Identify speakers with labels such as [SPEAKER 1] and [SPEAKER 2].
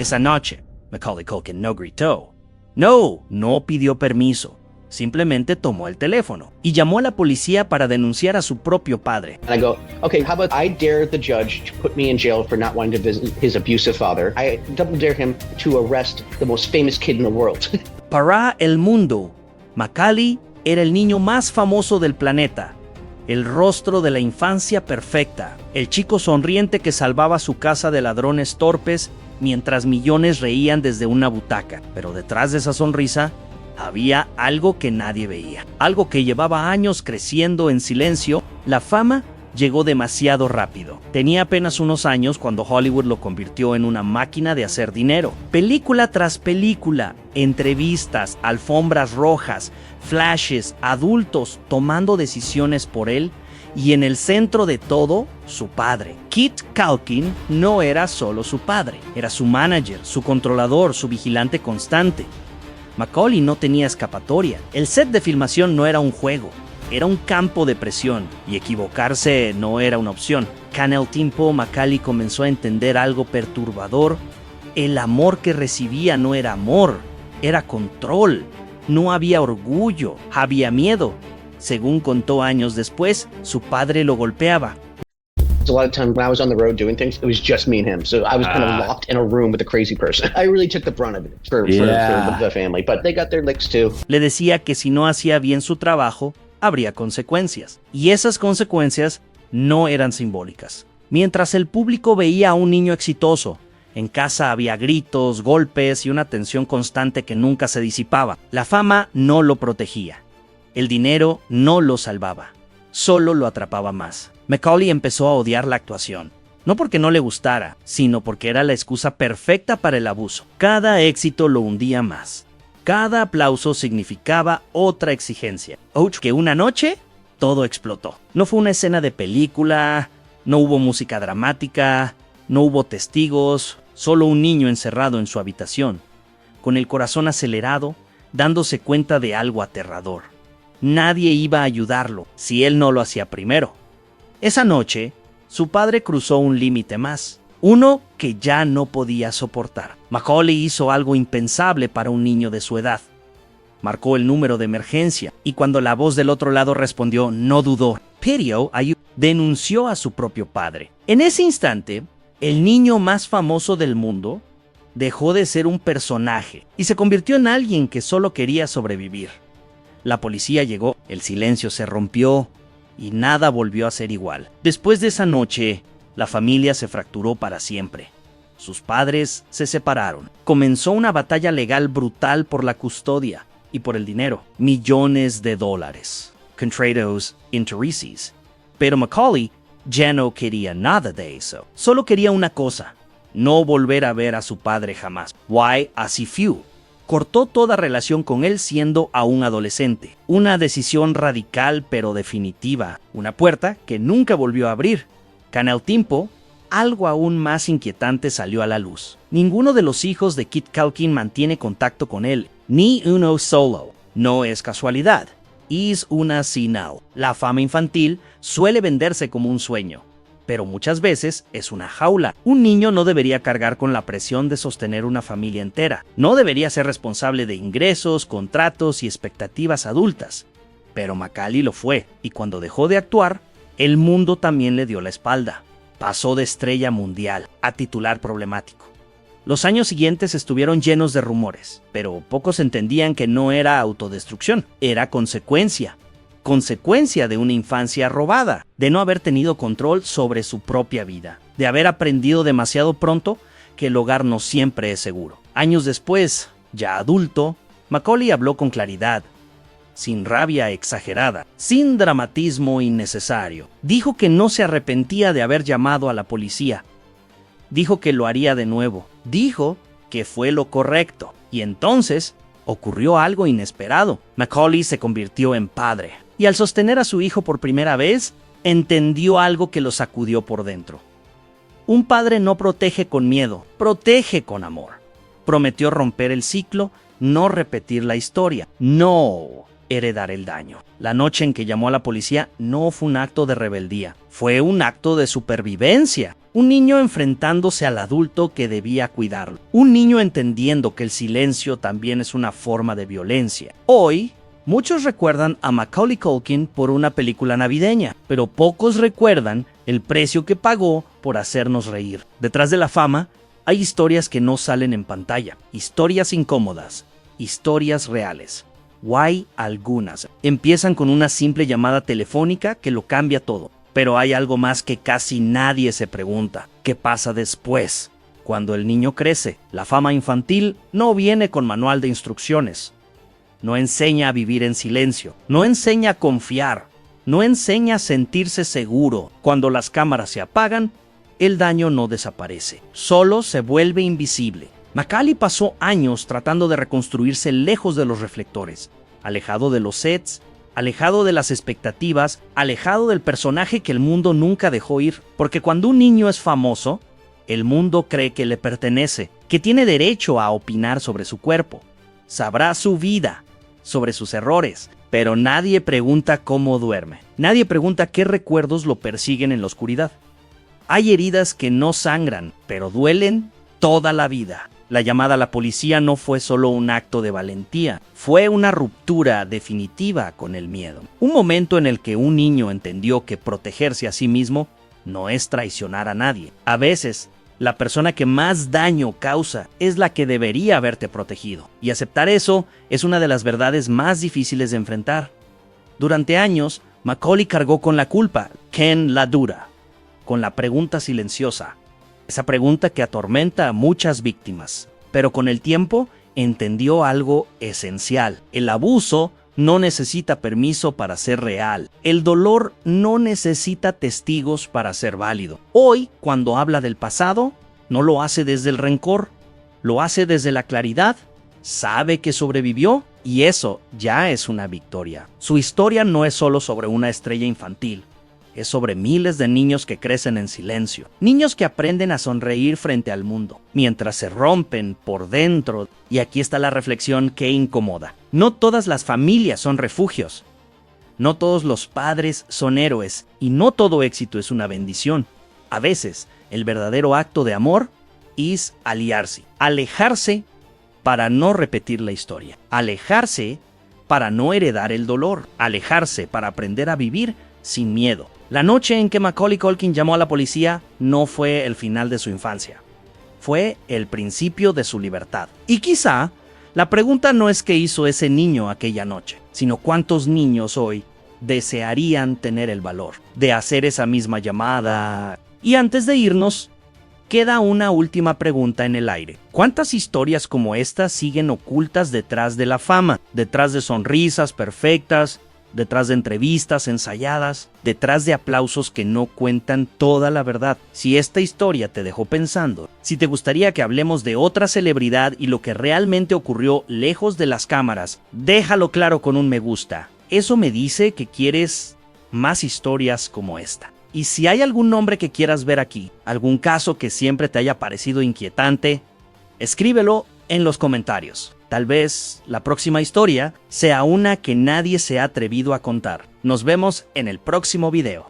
[SPEAKER 1] Esa noche, Macaulay Culkin no gritó. No pidió permiso. Simplemente tomó el teléfono y llamó a la policía para denunciar a su propio padre.
[SPEAKER 2] And I go, okay, how about I dare the judge to put me in jail for not wanting to visit his abusive father. I double dare him to arrest the most famous kid in the world.
[SPEAKER 1] Para el mundo, Macaulay era el niño más famoso del planeta, el rostro de la infancia perfecta, el chico sonriente que salvaba su casa de ladrones torpes mientras millones reían desde una butaca. Pero detrás de esa sonrisa había algo que nadie veía, algo que llevaba años creciendo en silencio. La fama llegó demasiado rápido. Tenía apenas unos años cuando Hollywood lo convirtió en una máquina de hacer dinero. Película tras película, entrevistas, alfombras rojas, flashes, adultos tomando decisiones por él, y en el centro de todo, su padre. Kit Culkin no era solo su padre, era su manager, su controlador, su vigilante constante. Macaulay no tenía escapatoria. El set de filmación no era un juego, era un campo de presión, y equivocarse no era una opción. Con el tiempo, Macaulay comenzó a entender algo perturbador. El amor que recibía no era amor, era control. No había orgullo, había miedo. Según contó años después, su padre lo golpeaba.
[SPEAKER 2] A lot of times when I was on the road doing things, it was just me and him. So I was kind of locked in a room with a crazy person. I really took the brunt of it for the family, but they got their licks too.
[SPEAKER 1] Le decía que si no hacía bien su trabajo, habría consecuencias. Y esas consecuencias no eran simbólicas. Mientras el público veía a un niño exitoso, en casa había gritos, golpes y una tensión constante que nunca se disipaba. La fama no lo protegía. El dinero no lo salvaba. Solo lo atrapaba más. Macaulay empezó a odiar la actuación. No porque no le gustara, sino porque era la excusa perfecta para el abuso. Cada éxito lo hundía más. Cada aplauso significaba otra exigencia. Que una noche, todo explotó. No fue una escena de película, no hubo música dramática, no hubo testigos, solo un niño encerrado en su habitación, con el corazón acelerado, dándose cuenta de algo aterrador. Nadie iba a ayudarlo si él no lo hacía primero. Esa noche, su padre cruzó un límite más, uno que ya no podía soportar. Macaulay hizo algo impensable para un niño de su edad. Marcó el número de emergencia y cuando la voz del otro lado respondió, no dudó. Denunció a su propio padre. En ese instante, el niño más famoso del mundo dejó de ser un personaje y se convirtió en alguien que solo quería sobrevivir. La policía llegó, el silencio se rompió y nada volvió a ser igual. Después de esa noche, la familia se fracturó para siempre. Sus padres se separaron. Comenzó una batalla legal brutal por la custodia y por el dinero. Millones de dólares. Contratos intereses. Pero Macaulay ya no quería nada de eso. Solo quería una cosa: no volver a ver a su padre jamás. Why así few? Cortó toda relación con él siendo aún adolescente. Una decisión radical pero definitiva. Una puerta que nunca volvió a abrir. Con el tiempo, algo aún más inquietante salió a la luz. Ninguno de los hijos de Kit Culkin mantiene contacto con él. Ni uno solo. No es casualidad. Es una señal. La fama infantil suele venderse como un sueño, pero muchas veces es una jaula. Un niño no debería cargar con la presión de sostener una familia entera. No debería ser responsable de ingresos, contratos y expectativas adultas. Pero Macaulay lo fue, y cuando dejó de actuar, el mundo también le dio la espalda. Pasó de estrella mundial a titular problemático. Los años siguientes estuvieron llenos de rumores, pero pocos entendían que no era autodestrucción, era consecuencia de una infancia robada, de no haber tenido control sobre su propia vida, de haber aprendido demasiado pronto que el hogar no siempre es seguro. Años después, ya adulto, Macaulay habló con claridad, sin rabia exagerada, sin dramatismo innecesario. Dijo que no se arrepentía de haber llamado a la policía. Dijo que lo haría de nuevo. Dijo que fue lo correcto. Y entonces ocurrió algo inesperado. Macaulay se convirtió en padre. Y al sostener a su hijo por primera vez, entendió algo que lo sacudió por dentro. Un padre no protege con miedo, protege con amor. Prometió romper el ciclo, no repetir la historia, no heredar el daño. La noche en que llamó a la policía no fue un acto de rebeldía, fue un acto de supervivencia. Un niño enfrentándose al adulto que debía cuidarlo. Un niño entendiendo que el silencio también es una forma de violencia. Hoy, muchos recuerdan a Macaulay Culkin por una película navideña, pero pocos recuerdan el precio que pagó por hacernos reír. Detrás de la fama, hay historias que no salen en pantalla, historias incómodas, historias reales. Hay algunas. Empiezan con una simple llamada telefónica que lo cambia todo. Pero hay algo más que casi nadie se pregunta. ¿Qué pasa después? Cuando el niño crece, la fama infantil no viene con manual de instrucciones. No enseña a vivir en silencio. No enseña a confiar. No enseña a sentirse seguro. Cuando las cámaras se apagan, el daño no desaparece. Solo se vuelve invisible. Macaulay pasó años tratando de reconstruirse lejos de los reflectores, alejado de los sets, alejado de las expectativas, alejado del personaje que el mundo nunca dejó ir. Porque cuando un niño es famoso, el mundo cree que le pertenece, que tiene derecho a opinar sobre su cuerpo. Sabrá su vida, sobre sus errores, pero nadie pregunta cómo duerme. Nadie pregunta qué recuerdos lo persiguen en la oscuridad. Hay heridas que no sangran, pero duelen toda la vida. La llamada a la policía no fue solo un acto de valentía, fue una ruptura definitiva con el miedo. Un momento en el que un niño entendió que protegerse a sí mismo no es traicionar a nadie. A veces, la persona que más daño causa es la que debería haberte protegido. Y aceptar eso es una de las verdades más difíciles de enfrentar. Durante años, Macaulay cargó con la culpa, Ken la dura, con la pregunta silenciosa. Esa pregunta que atormenta a muchas víctimas. Pero con el tiempo entendió algo esencial. El abuso no necesita permiso para ser real. El dolor no necesita testigos para ser válido. Hoy, cuando habla del pasado, no lo hace desde el rencor, lo hace desde la claridad. Sabe que sobrevivió y eso ya es una victoria. Su historia no es solo sobre una estrella infantil. Es sobre miles de niños que crecen en silencio. Niños que aprenden a sonreír frente al mundo, mientras se rompen por dentro. Y aquí está la reflexión que incomoda. No todas las familias son refugios. No todos los padres son héroes. Y no todo éxito es una bendición. A veces, el verdadero acto de amor es aliarse. Alejarse para no repetir la historia. Alejarse para no heredar el dolor. Alejarse para aprender a vivir sin miedo. La noche en que Macaulay Culkin llamó a la policía no fue el final de su infancia. Fue el principio de su libertad. Y quizá la pregunta no es qué hizo ese niño aquella noche, sino cuántos niños hoy desearían tener el valor de hacer esa misma llamada. Y antes de irnos, queda una última pregunta en el aire. ¿Cuántas historias como esta siguen ocultas detrás de la fama? Detrás de sonrisas perfectas, detrás de entrevistas ensayadas, detrás de aplausos que no cuentan toda la verdad. Si esta historia te dejó pensando, si te gustaría que hablemos de otra celebridad y lo que realmente ocurrió lejos de las cámaras, déjalo claro con un me gusta. Eso me dice que quieres más historias como esta. Y si hay algún nombre que quieras ver aquí, algún caso que siempre te haya parecido inquietante, escríbelo en los comentarios. Tal vez la próxima historia sea una que nadie se ha atrevido a contar. Nos vemos en el próximo video.